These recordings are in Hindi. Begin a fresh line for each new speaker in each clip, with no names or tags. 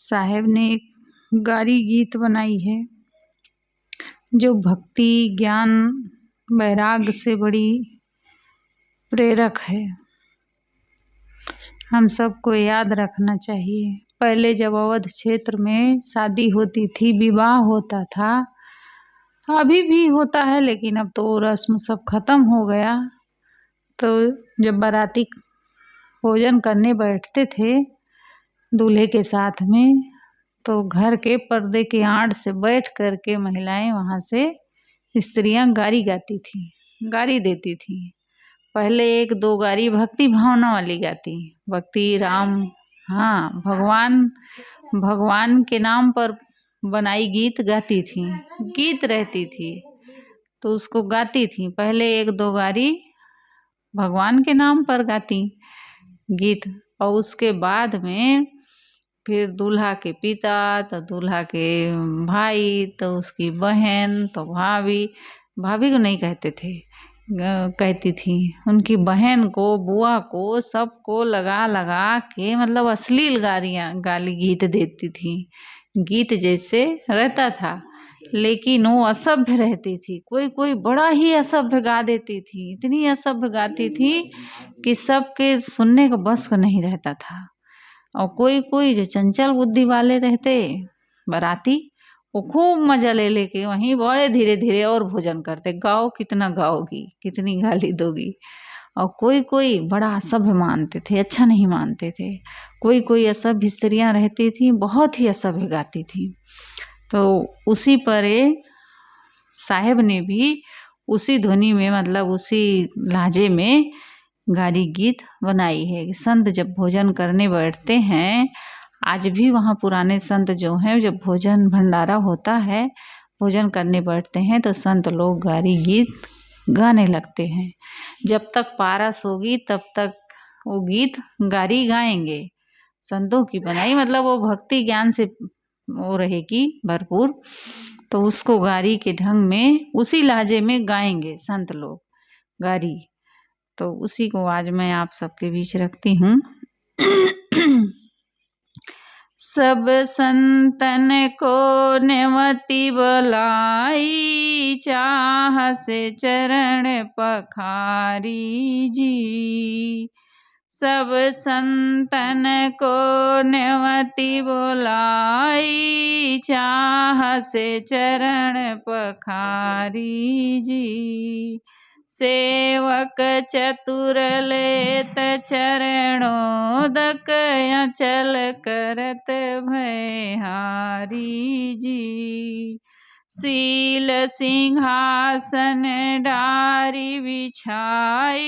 साहेब ने एक गारी गीत बनाई है जो भक्ति, ज्ञान, वैराग्य से बड़ी प्रेरक है। हम सबको याद रखना चाहिए। पहले जब अवध क्षेत्र में शादी होती थी, विवाह होता था, अभी भी होता है लेकिन अब तो रस्म सब खत्म हो गया। तो जब बाराती भोजन करने बैठते थे दूल्हे के साथ में, तो घर के पर्दे की आड़ से बैठ कर के महिलाएं वहाँ से स्त्रियां गारी गाती थी, गारी देती थी। पहले एक दो गारी भक्ति भावना वाली गाती, भक्ति राम, हाँ, भगवान के नाम पर बनाई गीत गाती थी, गीत रहती थी तो उसको गाती थी। पहले एक दो गारी भगवान के नाम पर गाती गीत, और उसके बाद में फिर दूल्हा के पिता, तो दूल्हा के भाई, तो उसकी बहन, तो भाभी को नहीं कहते थे, कहती थी उनकी बहन को, बुआ को, सबको लगा लगा के मतलब अश्लील गाली गीत देती थी। गीत जैसे रहता था लेकिन वो असभ्य रहती थी। कोई कोई बड़ा ही असभ्य गा देती थी, इतनी असभ्य गाती थी कि सबके सुनने का बस का नहीं रहता था। और कोई कोई जो चंचल बुद्धि वाले रहते बाराती, वो खूब मजा ले लेके वहीं बड़े धीरे धीरे और भोजन करते। गाओ कितना गाओगी, कितनी गाली दोगी। और कोई कोई बड़ा असभ्य मानते थे, अच्छा नहीं मानते थे। कोई कोई असभ्य स्त्रियां रहती थी, बहुत ही असभ्य गाती थी। तो उसी पर साहेब ने भी उसी ध्वनि में, मतलब उसी लहजे में गारी गीत बनाई है। संत जब भोजन करने बैठते हैं, आज भी वहाँ पुराने संत जो हैं, जब भोजन भंडारा होता है, भोजन करने बैठते हैं तो संत लोग गारी गीत गाने लगते हैं। जब तक पारस होगी तब तक वो गीत गारी गाएंगे। संतों की बनाई मतलब वो भक्ति ज्ञान से वो रहेगी भरपूर, तो उसको गारी के ढंग में उसी लहजे में गाएंगे संत लोग गारी। तो उसी को आज मैं आप सबके बीच रखती हूँ। सब संतन को नेवती बलाई, चाह से चरण पखारी जी। सब संतन को नेवती बुलाई, चाह से चरण पखारी जी। सेवक चतुर लेत चरणोदक, अचल करत भयहारी जी। शील सिंहासन डारी बिछाई,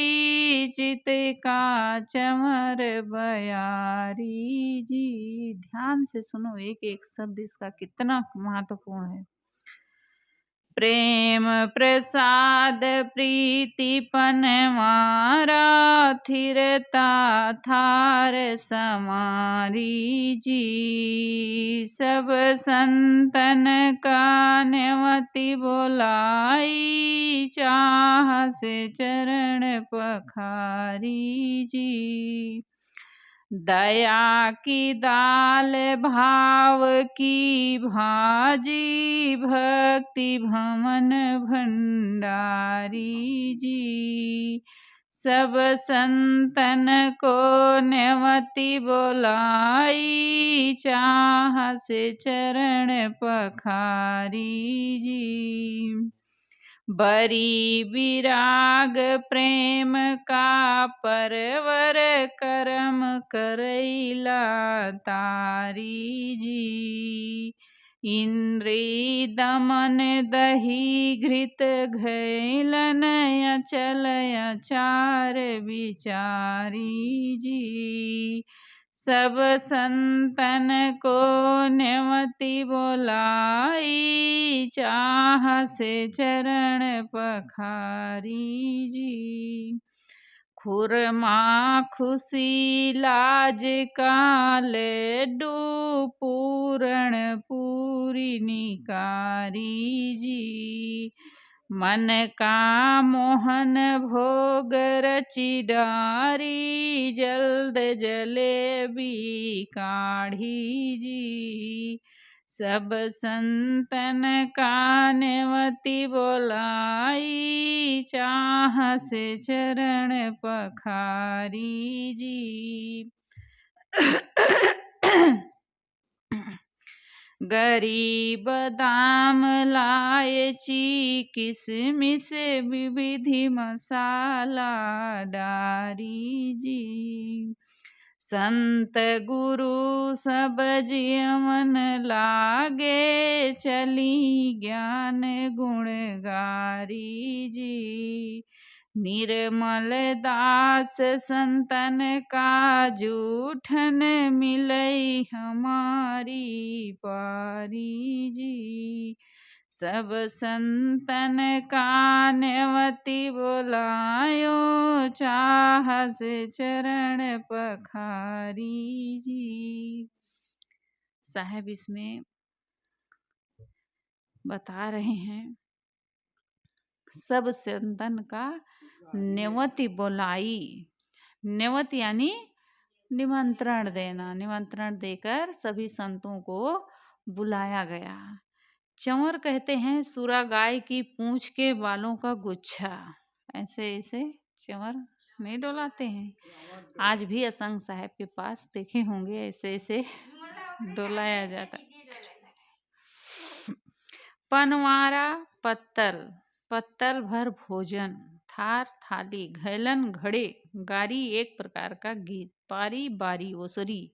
चित का चमर बयारी जी। ध्यान से सुनो, एक एक शब्द इसका कितना महत्वपूर्ण है। प्रेम प्रसाद प्रीति पनवारा, थिरता थार समारी जी। सब संतन का नेवती बोलाई, चाह से चरण पखारी जी। दया की दाल भाव की भाजी, भक्ति भमन भंडारी जी। सब संतन को नेवती बोलाई, चाह से चरण पखारी जी। बरी विराग प्रेम का परवर, करम करैला तारी जी। इंद्री दमन दही घृत घैलन, अचल अचार विचारी जी। सब संतन को नेवती बोलाई, चाह से चरण पखारी जी। खुरमा खुशी लाज का लड्डू, पूरण पूरी निकारी जी। मन का मोहन भोग रचि डारी, जल्द जलेबी काढ़ी जी। सब संतन का नेवती बोलाई, चाह से चरण पखारी जी। गरीब दाम लायची किसमिस विविधि मसाला डारी जी। संत गुरु सब जियमन लागे, चली ज्ञान गुण गारी जी। निर्मल दास संतन का जूठन, मिलई हमारी पारी जी। सब संतन का नेवती बोलायो, चाह से चरण पखारी जी। साहब इसमें बता रहे हैं सब संतन का नेवती बोलाई। नेवती यानी निमंत्रण देना, निमंत्रण देकर सभी संतों को बुलाया गया। चंवर कहते हैं सुरा गाय की पूंछ के बालों का गुच्छा। ऐसे ऐसे चंवर नहीं डोलाते हैं। आज भी असंग साहब के पास देखे होंगे ऐसे ऐसे डोलाया जाता। पनवारा पत्तल, पत्तल भर भोजन, थार थाली, घैलन घड़े, गारी एक प्रकार का गीत, पारी बारी ओसरी।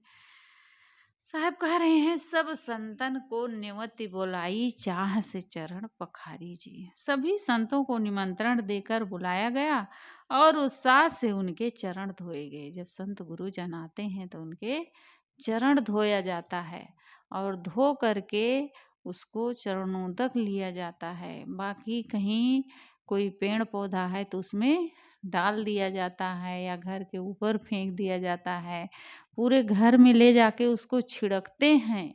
साहब कह रहे हैं सब संतन को नेवती बोलाई, चाह से चरण पखारी जी। सभी संतों को निमंत्रण देकर बुलाया गया और उत्साह से उनके चरण धोए गए। जब संत गुरुजन आते हैं तो उनके चरण धोया जाता है और धो करके उसको चरणोदक लिया जाता है। बाकी कहीं कोई पेड़ पौधा है तो उसमें डाल दिया जाता है या घर के ऊपर फेंक दिया जाता है। पूरे घर में ले जाके उसको छिड़कते हैं,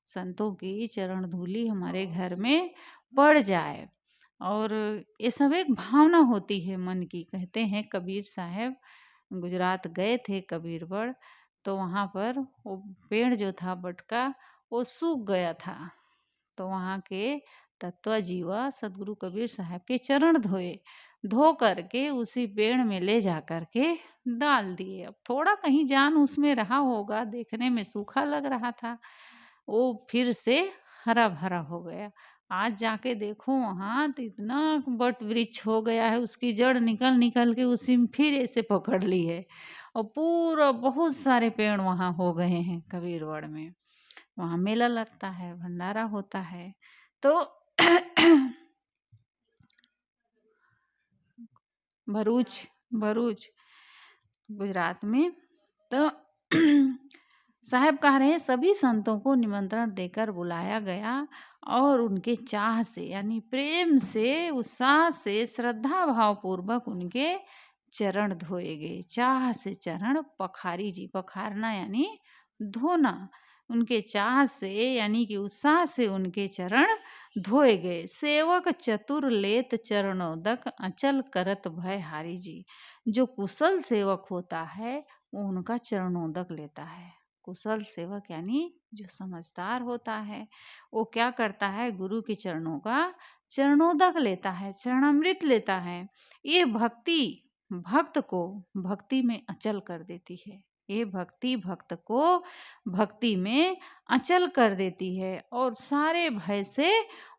संतों की चरण धूली हमारे घर में पड़ जाए। और ये सब एक भावना होती है मन की। कहते हैं कबीर साहब गुजरात गए थे कबीरवड़, तो वहाँ पर वो पेड़ जो था बट का वो सूख गया था। तो वहाँ के तत्व जीवा सदगुरु कबीर साहब के चरण धोए, धो करके उसी पेड़ में ले जा करके डाल दिए। अब थोड़ा कहीं जान उसमें रहा होगा, देखने में सूखा लग रहा था, वो फिर से हरा भरा हो गया। आज जाके देखो वहाँ तो इतना बट वृक्ष हो गया है, उसकी जड़ निकल निकल के उसी में फिर ऐसे पकड़ ली है और पूरा बहुत सारे पेड़ वहाँ हो गए हैं कबीरवड़ में। वहाँ मेला लगता है, भंडारा होता है। तो भरूच गुजरात में। तो साहब कह रहे हैं सभी संतों को निमंत्रण देकर बुलाया गया और उनके चाह से यानी प्रेम से, उत्साह से, श्रद्धा भाव पूर्वक उनके चरण धोए गए। चाह से चरण पखारी जी, पखारना यानी धोना। उनके चाह से यानी कि उत्साह से उनके चरण धोए गए। सेवक चतुर लेत चरणोदक, अचल करत भय हारी जी। जो कुशल सेवक होता है वो उनका चरणोदक लेता है। कुशल सेवक यानी जो समझदार होता है वो क्या करता है, गुरु के चरणों का चरणोदक लेता है, चरणामृत लेता है। ये भक्ति भक्त को भक्ति में अचल कर देती है। ये भक्ति भक्त को भक्ति में अचल कर देती है और सारे भय से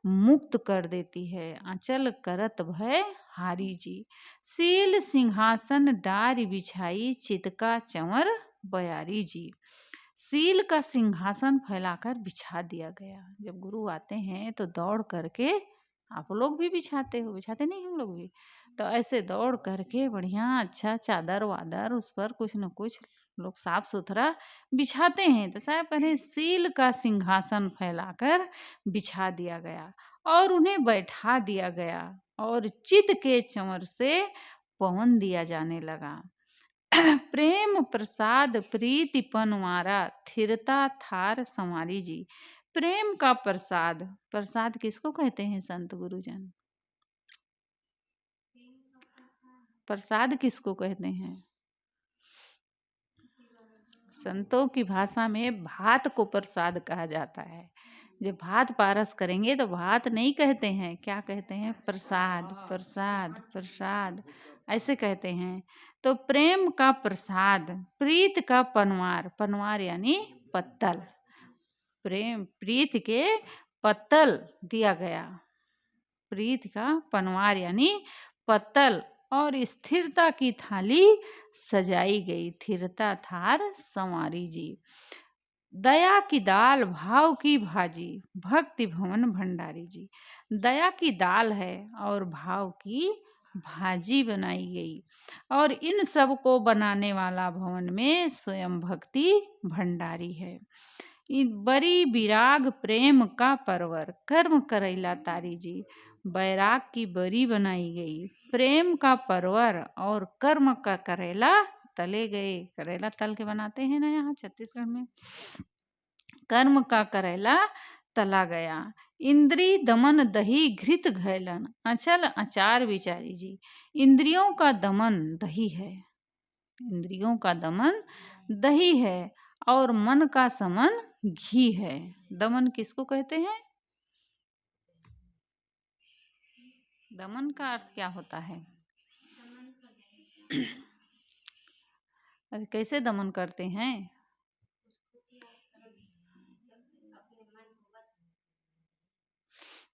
मुक्त कर देती है। अचल करत भय हारी जी। सील सिंहासन डार बिछाई, चितका चंवर बयारी जी। सील का सिंहासन फैलाकर बिछा दिया गया। जब गुरु आते हैं तो दौड़ करके, आप लोग भी बिछाते हो, बिछाते नहीं हम लोग भी, तो ऐसे दौड़ करके बढ़िया अच्छा चादर वादर उस पर कुछ न कुछ लोग साफ सुथरा बिछाते हैं। तो साहब कह रहे सील का सिंहासन फैलाकर बिछा दिया गया और उन्हें बैठा दिया गया और चित के चंवर से पवन दिया जाने लगा। प्रेम प्रसाद प्रीति पनवारा, थिरता थार संवारी जी। प्रेम का प्रसाद, प्रसाद किसको कहते हैं संत गुरुजन? प्रसाद किसको कहते हैं? संतों की भाषा में भात को प्रसाद कहा जाता है। जब भात पारस करेंगे तो भात नहीं कहते हैं, क्या कहते हैं? प्रसाद, प्रसाद, प्रसाद, ऐसे कहते हैं। तो प्रेम का प्रसाद, प्रीत का पनवार, पनवार यानी पत्तल, प्रेम प्रीत के पत्तल दिया गया, प्रीत का पनवार यानी पत्तल, और स्थिरता की थाली सजाई गई, स्थिरता थार संवारी जी। दया की दाल भाव की भाजी, भक्ति भवन भंडारी जी। दया की दाल है और भाव की भाजी बनाई गई, और इन सब को बनाने वाला भवन में स्वयं भक्ति भंडारी है। बड़ी विराग प्रेम का परवर, कर्म करैला तारी जी। बैराग की बरी बनाई गई, प्रेम का परवर और कर्म का करेला तले गए। करेला तल के बनाते हैं ना यहाँ छत्तीसगढ़ में। कर्म का करेला तला गया। इंद्री दमन दही घृत घैलन, अचल अचार विचारी जी। इंद्रियों का दमन दही है, इंद्रियों का दमन दही है, और मन का समन घी है। दमन किसको कहते हैं? दमन का अर्थ क्या होता है? अरे कैसे दमन करते हैं?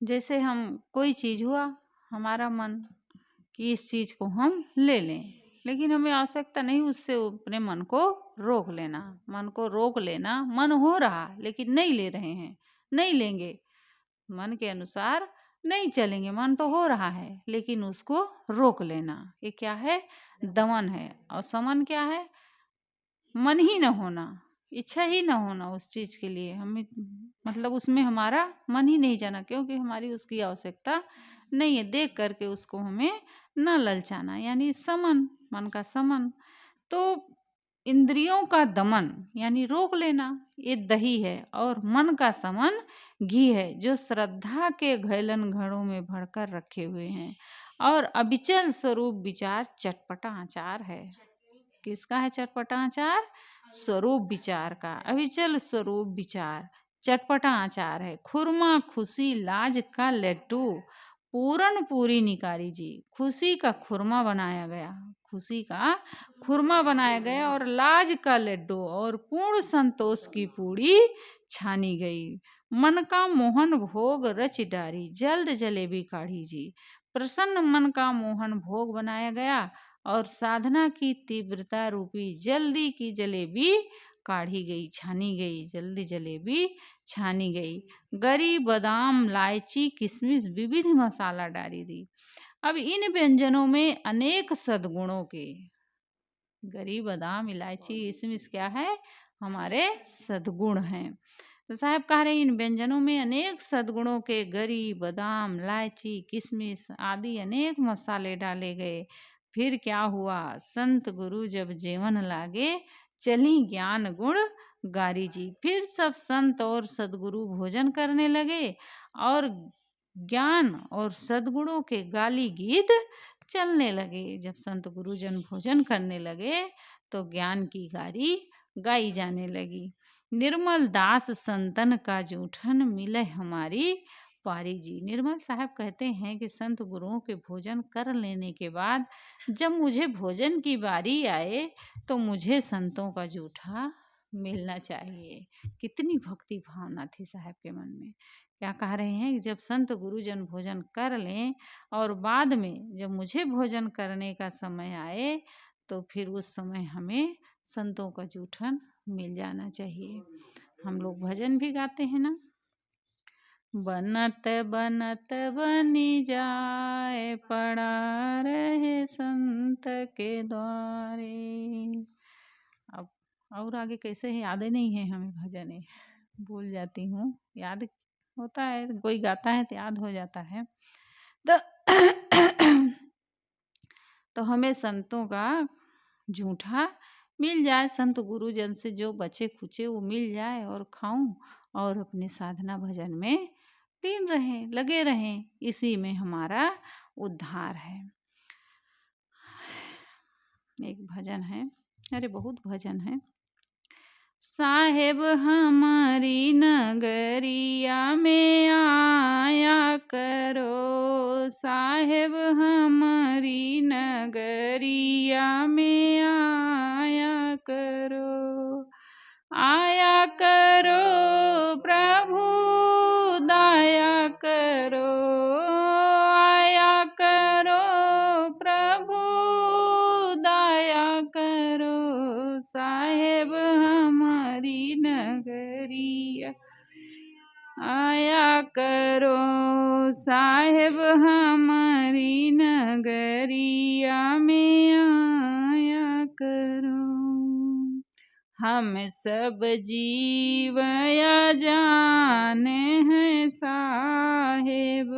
जैसे हम कोई चीज हुआ, हमारा मन कि इस चीज को हम ले लें, लेकिन हमें आवश्यकता नहीं, उससे अपने मन को रोक लेना। मन को रोक लेना, मन हो रहा लेकिन नहीं ले रहे हैं, नहीं लेंगे, मन के अनुसार नहीं चलेंगे, मन तो हो रहा है लेकिन उसको रोक लेना, ये क्या है? दमन है। और समन क्या है? मन ही न होना, इच्छा ही न होना उस चीज के लिए, हमें मतलब उसमें हमारा मन ही नहीं जाना, क्योंकि हमारी उसकी आवश्यकता नहीं है, देख करके उसको हमें न ललचाना, यानी समन, मन का समन। तो इंद्रियों का दमन यानी रोक लेना, ये दही है, और मन का समन घी है, जो श्रद्धा के घैलन घड़ों में भरकर रखे हुए हैं। और अविचल स्वरूप विचार चटपटा आचार है। किसका है चटपटा आचार? स्वरूप विचार का। अविचल स्वरूप विचार चटपटा आचार है। खुरमा खुशी लाज का लड्डू, पूरन पूरी निकारी जी। खुशी का खुरमा बनाया गया, खुशी का खुरमा बनाया गया, और लाज का लड्डू और पूर्ण संतोष की पूरी छानी गई। मन का मोहन भोग रच डारी, जल्द जलेबी काढ़ी जी। प्रसन्न मन का मोहन भोग बनाया गया, और साधना की तीव्रता रूपी जल्दी की जलेबी काढ़ी गई, छानी गई, जल्दी जलेबी छानी गई। गरी बादाम इलायची किशमिश विविध मसाला डाली दी। अब इन व्यंजनों में अनेक सद्गुणों के, गरी बादाम इलायची किशमिश क्या है? हमारे सद्गुण हैं। तो साहब कह रहे हैं इन व्यंजनों में अनेक सद्गुणों के गरी बादाम इलायची किशमिश आदि अनेक मसाले डाले गए। फिर क्या हुआ? संत गुरु जब जेवन लागे, चली ज्ञान गुण गारी जी। फिर सब संत और सदगुरु भोजन करने लगे, और ज्ञान और सदगुणों के गाली गीत चलने लगे। जब संत गुरुजन भोजन करने लगे तो ज्ञान की गारी गाई जाने लगी। निर्मल दास संतन का जूठन मिले हमारी पारी जी। निर्मल साहब कहते हैं कि संत गुरुओं के भोजन कर लेने के बाद जब मुझे भोजन की बारी आए तो मुझे संतों का जूठा मिलना चाहिए। कितनी भक्ति भावना थी साहब के मन में। क्या कह रहे हैं कि जब संत गुरुजन भोजन कर लें और बाद में जब मुझे भोजन करने का समय आए तो फिर उस समय हमें संतों का जूठन मिल जाना चाहिए। हम लोग भजन भी गाते हैं ना, बनत बनत बनी जाए, पड़ा रहे संत के द्वारे। अब और आगे कैसे है याद ही नहीं है हमें, भजन है भूल जाती हूँ। याद होता है, कोई गाता है तो याद हो जाता है। तो तो हमें संतों का जूठा मिल जाए, संत गुरुजन से जो बचे खुचे वो मिल जाए और खाऊं, और अपनी साधना भजन में लीन रहें, लगे रहें, इसी में हमारा उद्धार है। एक भजन है, अरे बहुत भजन है। साहेब हमारी नगरिया में आया करो, साहेब हमारी नगरिया में आया करो, आया करो प्रभु दया करो, आया करो प्रभु दया करो, साहेब हमारी नगरिया आया करो, साहेब हमारी नगरिया में आया करो। हम सब जीव या जाने हैं साहेब,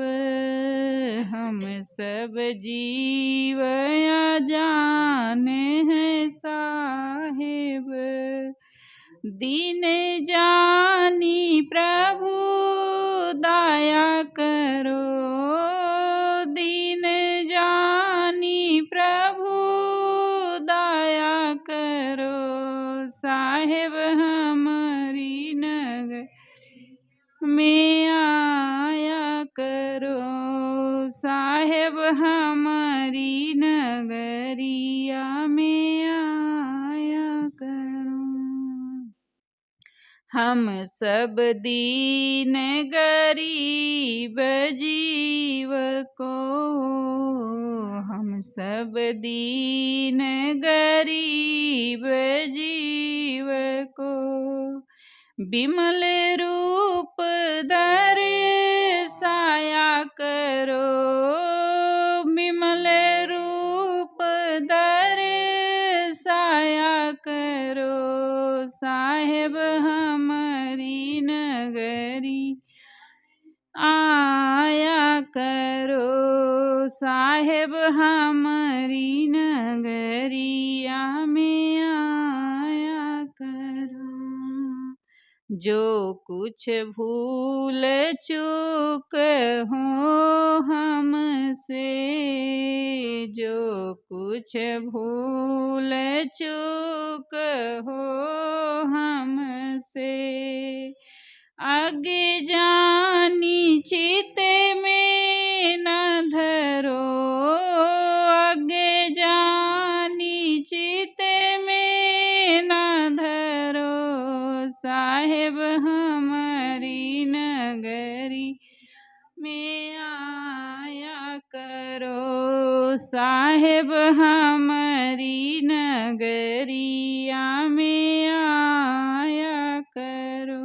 हम सब जीव या जाने हैं साहेब, दीन जानी प्रभु दया करो, दीन जानी प्रभु दया करो, साहेब हमारी नगर में आया करो, साहेब हमारी नगरिया में आया करो। हम सब दीन गरीब जीव को, हम सब दीन गरीब जीव को, बिमल रूप दर्शाया करो, बिमल रूप दर्शाया करो, साहेब हमारी नगरी आया करो, साहेब हमारी नगरिया में आया करो। जो कुछ भूल चूक हो हमसे, जो कुछ भूल चूक हो हमसे, आगे जानी चित्त में न धरो, आगे जानी चित्त में न धरो, साहेब हमारी नगरी में आया करो, साहेब हमारी नगरिया में आया करो।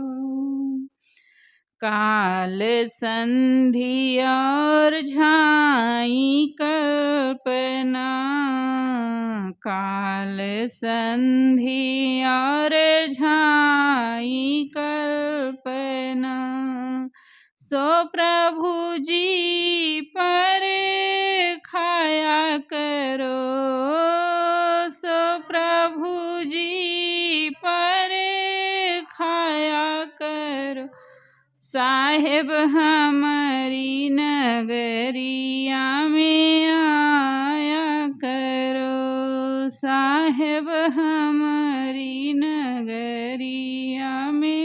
काल संधि और झाई कल्पना, काल संधि और झाई कल्पना, सो प्रभु जी पर खाया करो, सो प्रभु जी पर खाया करो, साहेब हमारी नगरिया में आया करो, साहेब हमारी नगरिया में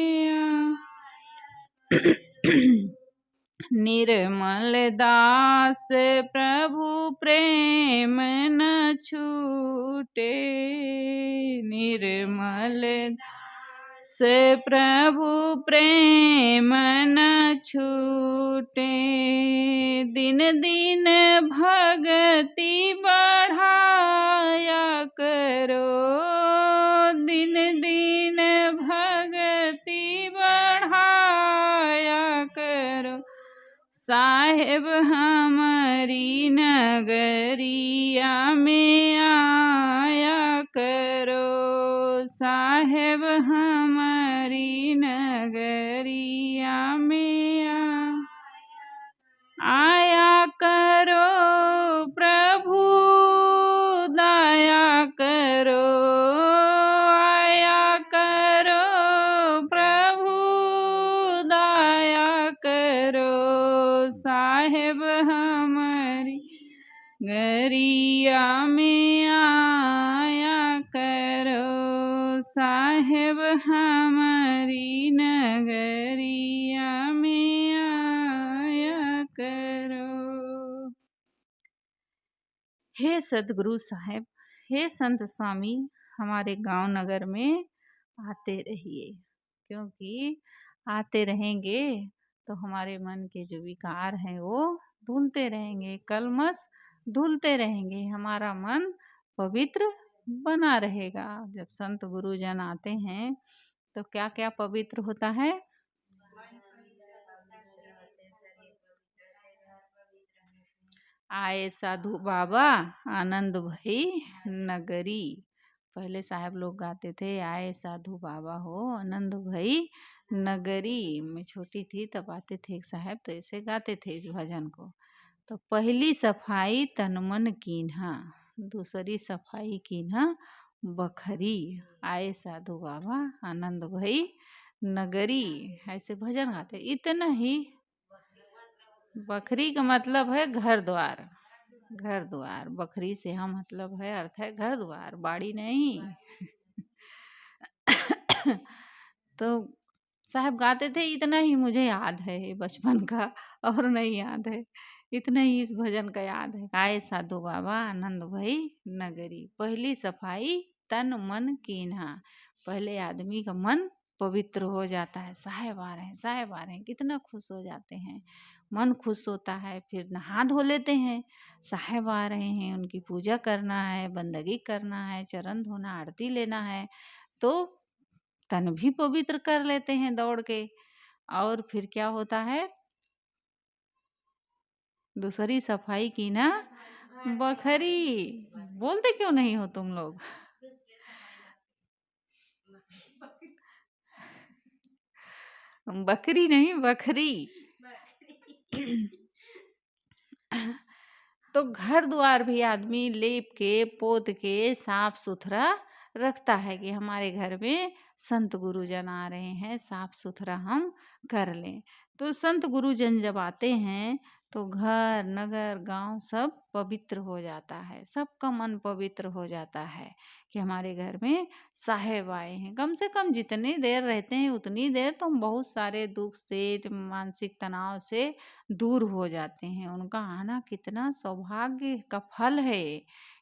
निर्मल दास प्रभु प्रेम न छूटे, निर्मल से प्रभु प्रेम न छूटे, दिन दिन भगति बढ़ाया करो, दिन दिन भगति बढ़ाया करो, साहेब हमारी नगरिया में आया करो, साहेब हमारी नगरिया में आया करो, प्रभु दया करो, आया करो प्रभु दया करो, साहेब हमारी गरिया में साहेब हमारी नगरिया में आया करो। हे सदगुरु साहेब, हे संत स्वामी, हमारे गांव नगर में आते रहिए, क्योंकि आते रहेंगे तो हमारे मन के जो विकार हैं वो धुलते रहेंगे, कलमश धुलते रहेंगे, हमारा मन पवित्र बना रहेगा। जब संत गुरुजन आते हैं तो क्या क्या पवित्र होता है? आए साधु बाबा आनंद भई नगरी। पहले साहब लोग गाते थे, आए साधु बाबा हो आनंद भई नगरी। मैं छोटी थी तब आते थे एक साहब, तो ऐसे गाते थे इस भजन को। तो पहली सफाई तन मन कीन्हा, दूसरी सफाई कीन्हा बखरी। आए साधु बाबा आनंद भई नगरी, ऐसे भजन गाते। इतना ही। बखरी का मतलब है घर द्वार, घर द्वार। बखरी से हम मतलब है, अर्थ है घर द्वार, बाड़ी नहीं। तो साहब गाते थे, इतना ही मुझे याद है बचपन का, और नहीं याद है। इतना ही इस भजन का याद है। आए साधु बाबा आनंद भई नगरी, पहली सफाई तन मन कीन्हा। पहले आदमी का मन पवित्र हो जाता है। साहेब आ रहे हैं, साहेब आ रहे हैं, कितना खुश हो जाते हैं, मन खुश होता है। फिर नहा धो लेते हैं, साहेब आ रहे हैं, उनकी पूजा करना है, बंदगी करना है, चरण धोना, आरती लेना है, तो तन भी पवित्र कर लेते हैं दौड़ के। और फिर क्या होता है? दूसरी सफाई की ना बखरी। बोलते क्यों नहीं हो तुम लोग? बकरी नहीं, बखरी। तो घर द्वार भी आदमी लेप के पोत के साफ सुथरा रखता है कि हमारे घर में संत गुरुजन आ रहे हैं, साफ सुथरा हम कर लें। तो संत गुरुजन जब आते हैं तो घर नगर गांव सब पवित्र हो जाता है, सबका मन पवित्र हो जाता है कि हमारे घर में साहेब आए हैं। कम से कम जितनी देर रहते हैं उतनी देर तो हम बहुत सारे दुख से, मानसिक तनाव से दूर हो जाते हैं। उनका आना कितना सौभाग्य का फल है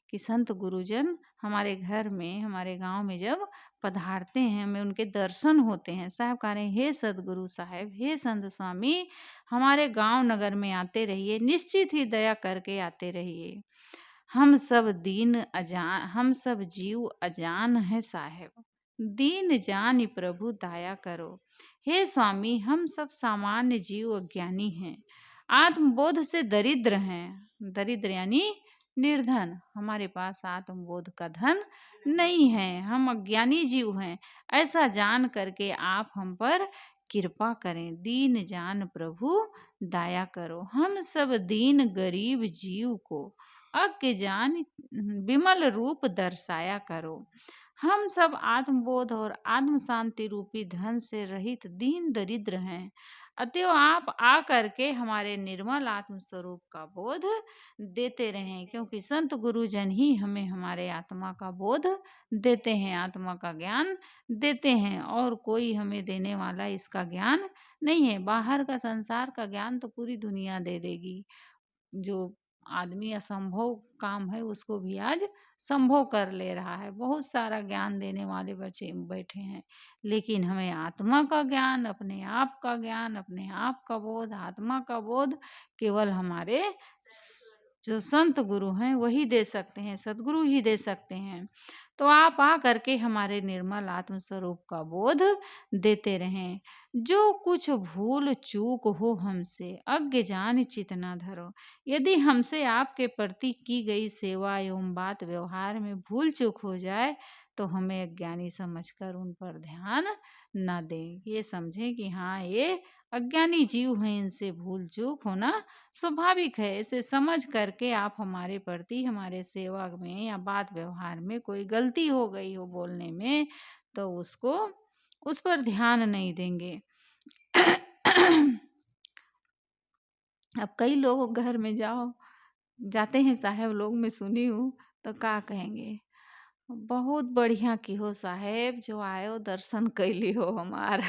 कि संत गुरुजन हमारे घर में, हमारे गांव में जब पधारते हैं, हमें उनके दर्शन होते हैं। साहब कह रहे हैं, हे सदगुरु साहब, हे संत स्वामी, हमारे गांव नगर में आते रहिए, निश्चित ही दया करके आते रहिए। हम सब दीन अजान, हम सब जीव अजान है साहेब, दीन जान प्रभु दया करो। हे स्वामी, हम सब सामान्य जीव अज्ञानी हैं, आत्मबोध से दरिद्र हैं। दरिद्र यानी निर्धन, हमारे पास आत्मबोध का धन नहीं है, हम अज्ञानी जीव हैं। ऐसा जान करके आप हम पर कृपा करें, दीन जान प्रभु दया करो। हम सब दीन गरीब जीव को अज्ञ जान विमल रूप दर्शाया करो। हम सब आत्मबोध और आत्म शांति रूपी धन से रहित दीन दरिद्र हैं, अतएव आप आ करके हमारे निर्मल आत्म स्वरूप का बोध देते रहें, क्योंकि संत गुरुजन ही हमें हमारे आत्मा का बोध देते हैं, आत्मा का ज्ञान देते हैं, और कोई हमें देने वाला इसका ज्ञान नहीं है। बाहर का संसार का ज्ञान तो पूरी दुनिया दे देगी, जो आदमी असंभव काम है उसको भी आज संभव कर ले रहा है। बहुत सारा ज्ञान देने वाले बच्चे बैठे हैं, लेकिन हमें आत्मा का ज्ञान, अपने आप का ज्ञान, अपने आप का बोध, आत्मा का बोध केवल हमारे जो संत गुरु हैं वही दे सकते हैं, सदगुरु ही दे सकते हैं। तो आप आ करके हमारे निर्मल आत्म स्वरूप का बोध देते रहें। जो कुछ भूल चूक हो हमसे अज्ञ जान चित न धरो। यदि हमसे आपके प्रति की गई सेवा एवं बात व्यवहार में भूल चूक हो जाए तो हमें अज्ञानी समझकर उन पर ध्यान न दें। ये समझें कि हाँ, ये अज्ञानी जीव हैं, इनसे भूल चूक होना स्वाभाविक है। इसे समझ करके आप हमारे प्रति, हमारे सेवा में या बात व्यवहार में कोई गलती हो गई हो बोलने में, तो उसको उस पर ध्यान नहीं देंगे। अब कई लोग घर में जाते हैं साहब लोग, मैं सुनी हूँ, तो क्या कहेंगे, बहुत बढ़िया की हो साहेब, जो आयो दर्शन कैली हो हमार।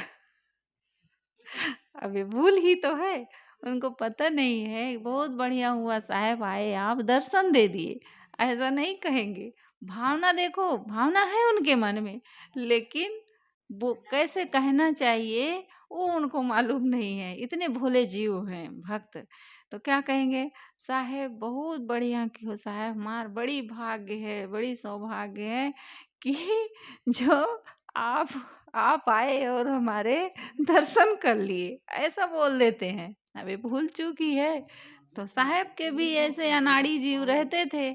अभी भूल ही तो है, उनको पता नहीं है। बहुत बढ़िया हुआ साहेब आए, आप दर्शन दे दिए, ऐसा नहीं कहेंगे। भावना देखो, भावना है उनके मन में, लेकिन वो कैसे कहना चाहिए वो उनको मालूम नहीं है। इतने भोले जीव हैं भक्त। तो क्या कहेंगे, साहेब बहुत बढ़िया की हो साहेब, हमार बड़ी भाग्य है, बड़ी सौभाग्य है कि जो आप आप आए और हमारे दर्शन कर लिए, ऐसा बोल देते हैं। अभी भूल चूकी है। तो साहेब के भी ऐसे अनाड़ी जीव रहते थे,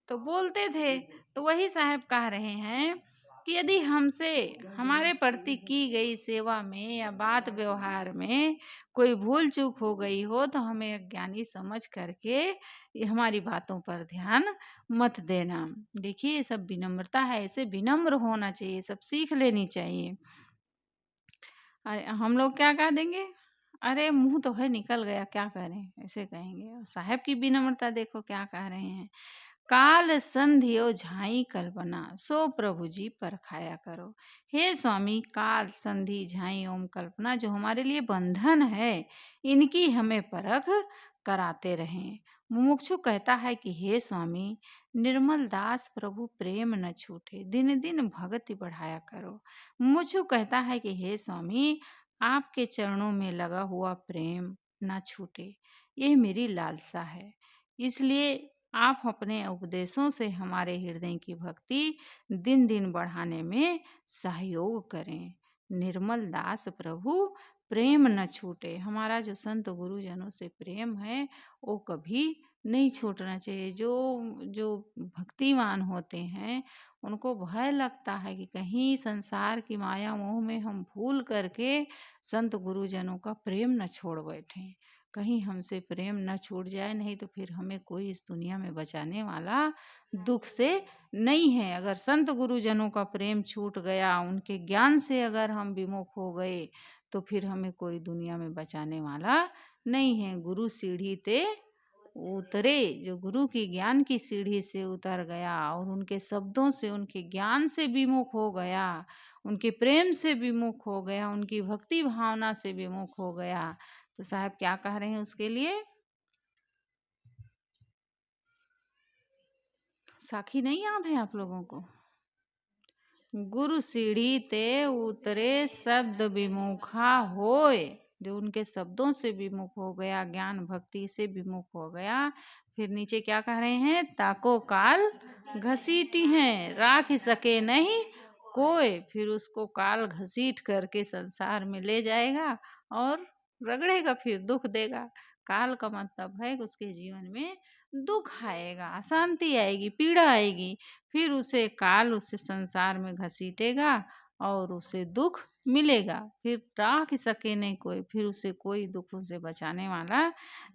तो बोलते थे। तो वही साहेब कह रहे हैं कि यदि हमसे हमारे प्रति की गई सेवा में या बात व्यवहार में कोई भूल चूक हो गई हो, तो हमें अज्ञानी समझ करके ये हमारी बातों पर ध्यान मत देना। देखिए, ये सब विनम्रता है, ऐसे विनम्र होना चाहिए, सब सीख लेनी चाहिए। अरे हम लोग क्या कह देंगे, अरे मुंह तो है निकल गया, क्या करें, ऐसे कहेंगे। और साहब की विनम्रता देखो क्या कह रहे हैं, काल संधियो झाई कल्पना, सो प्रभु जी परखाया करो। हे स्वामी, काल संधि झाई ओम कल्पना जो हमारे लिए बंधन है, इनकी हमें परख कराते रहें। मुमुक्षु कहता है कि हे स्वामी, निर्मल दास प्रभु प्रेम न छूटे, दिन दिन भक्ति बढ़ाया करो। मुमुक्षु कहता है कि हे स्वामी, आपके चरणों में लगा हुआ प्रेम न छूटे, ये मेरी लालसा है। इसलिए आप अपने उपदेशों से हमारे हृदय की भक्ति दिन दिन बढ़ाने में सहयोग करें। निर्मल दास प्रभु प्रेम न छूटे, हमारा जो संत गुरुजनों से प्रेम है वो कभी नहीं छूटना चाहिए। जो जो भक्तिमान होते हैं उनको भय लगता है कि कहीं संसार की माया मोह में हम भूल करके संत गुरुजनों का प्रेम न छोड़ बैठें, कहीं हमसे प्रेम न छूट जाए, नहीं तो फिर हमें कोई इस दुनिया में बचाने वाला दुख से नहीं है। अगर संत गुरुजनों का प्रेम छूट गया, उनके ज्ञान से अगर हम विमुख हो गए, तो फिर हमें कोई दुनिया में बचाने वाला नहीं है। गुरु सीढ़ी ते उतरे, जो गुरु की ज्ञान की सीढ़ी से उतर गया और उनके शब्दों से, उनके ज्ञान से विमुख हो गया, उनके प्रेम से विमुख हो गया, उनकी भक्ति भावना से विमुख हो गया, तो साहब क्या कह रहे हैं उसके लिए, साखी नहीं याद है आप लोगों को, गुरु सीढ़ी ते उतरे शब्द विमुखा होए, जो उनके शब्दों से विमुख हो गया, ज्ञान भक्ति से विमुख हो गया। फिर नीचे क्या कह रहे हैं, ताको काल घसीटी हैं, राख सके नहीं कोई, फिर उसको काल घसीट करके संसार में ले जाएगा और रगड़ेगा, फिर दुख देगा। काल का मतलब है कि उसके जीवन में दुख आएगा, अशांति आएगी, पीड़ा आएगी, फिर उसे काल उसे संसार में घसीटेगा और उसे दुख मिलेगा, फिर राख सके नहीं कोई, फिर उसे कोई दुख उसे बचाने वाला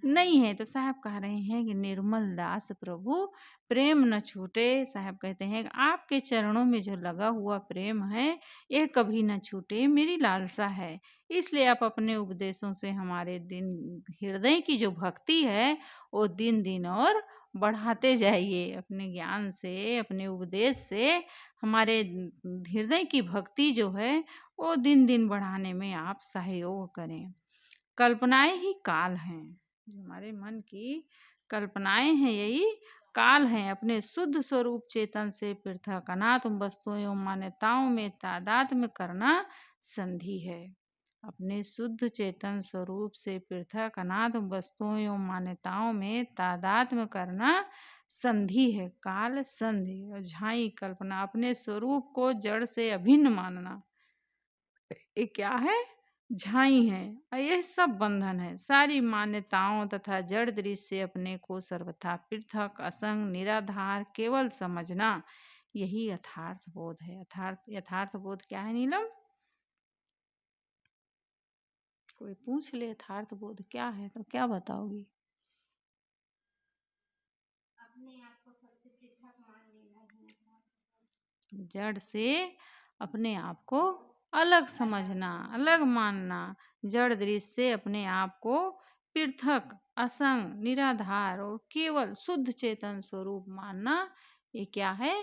नहीं है। तो साहब कह रहे हैं कि निर्मल दास प्रभु प्रेम न छूटे। साहब कहते हैं कि आपके चरणों में जो लगा हुआ प्रेम है ये कभी न छूटे, मेरी लालसा है। इसलिए आप अपने उपदेशों से हमारे दिन हृदय की जो भक्ति है वो दिन दिन और बढ़ाते जाइए। अपने ज्ञान से, अपने उपदेश से हमारे हृदय की भक्ति जो है वो दिन दिन बढ़ाने में आप सहयोग करें। कल्पनाएं ही काल हैं, जो हमारे मन की कल्पनाएं हैं यही काल हैं। अपने शुद्ध स्वरूप चेतन से पृथक अनात्म वस्तुओं एवं मान्यताओं में तादात्म्य करना संधि है। अपने शुद्ध चेतन स्वरूप से पृथक अनात्म वस्तुओं एवं मान्यताओं में तादात्म्य करना संधि है। काल संधि और झाई कल्पना, अपने स्वरूप को जड़ से अभिन्न मानना, ये क्या है, झाई है। और यह सब बंधन है। सारी मान्यताओं तथा जड़ दृश्य से अपने को सर्वथा पृथक असंग निराधार केवल समझना, यही यथार्थ बोध है। यथार्थ बोध क्या है नीलम, कोई पूछ ले यथार्थ बोध क्या है तो क्या बताओगी।
अपने आप को सबसे पृथक मान लेना ही
जड़ से अपने आप को अलग समझना, अलग मानना, जड़ दृश्य से अपने आप को पृथक असंग निराधार और केवल शुद्ध चेतन स्वरूप मानना, ये क्या है,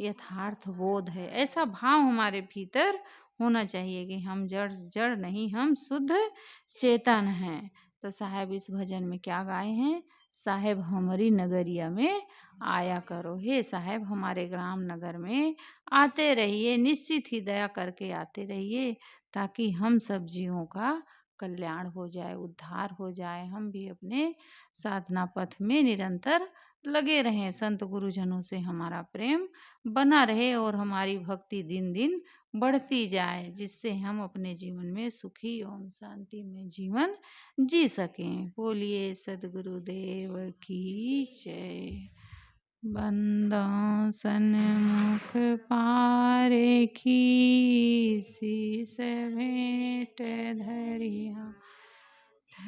यथार्थ बोध है। ऐसा भाव हमारे भीतर होना चाहिए कि हम जड़ जड़ नहीं, हम शुद्ध चेतन हैं। तो साहेब इस भजन में क्या गाए हैं? साहेब हमारी नगरिया में आया करो। हे साहेब हमारे ग्राम नगर में आते रहिए, निश्चित ही दया करके आते रहिए, ताकि हम सब जीवों का कल्याण हो जाए, उद्धार हो जाए, हम भी अपने साधना पथ में निरंतर लगे रहें, संत गुरुजनों से हमारा प्रेम बना रहे और हमारी भक्ति दिन दिन बढ़ती जाए, जिससे हम अपने जीवन में सुखी एवं शांति में जीवन जी सकें। बोलिए सद्गुरुदेव की जय। बंदों सन्मुख पारे की शीस भेंट धरिया,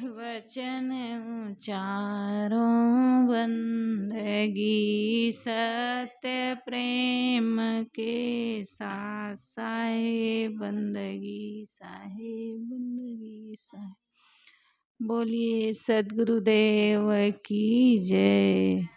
वचन उचारो बंदगी सत्य प्रेम के साथ, साहेब बंदगी, साहेब बंदगी, साहेब। बोलिए सद्गुरुदेव की जय।